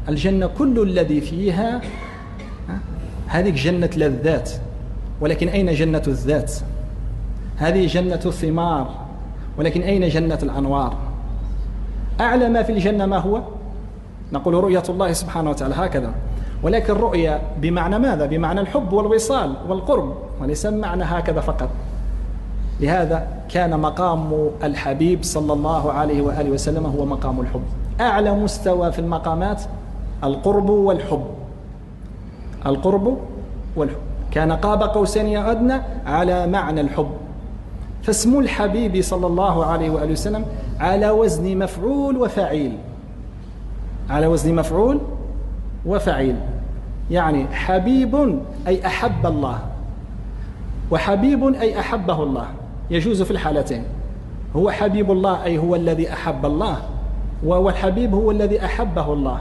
الجنة كل الذي فيها هذه جنة لذات، ولكن أين جنة الذات؟ هذه جنة الثمار، ولكن أين جنة الأنوار؟ أعلى ما في الجنة ما هو؟ نقول رؤية الله سبحانه وتعالى هكذا، ولكن رؤية بمعنى ماذا؟ بمعنى الحب والوصال والقرب، وليس بمعنى هكذا فقط. لهذا كان مقام الحبيب صلى الله عليه وآله وسلم هو مقام الحب. أعلى مستوى في المقامات القرب والحب، القرب والحب. كان قاب قوسين أو أدنى على معنى الحب. فاسم الحبيب صلى الله عليه وآله وسلم على وزن مفعول وفعيل، على وزن مفعول وفعيل. يعني حبيب أي أحب الله، وحبيب أي أحبه الله، يجوز في الحالتين. هو حبيب الله أي هو الذي أحب الله، والحبيب هو الذي أحبه الله.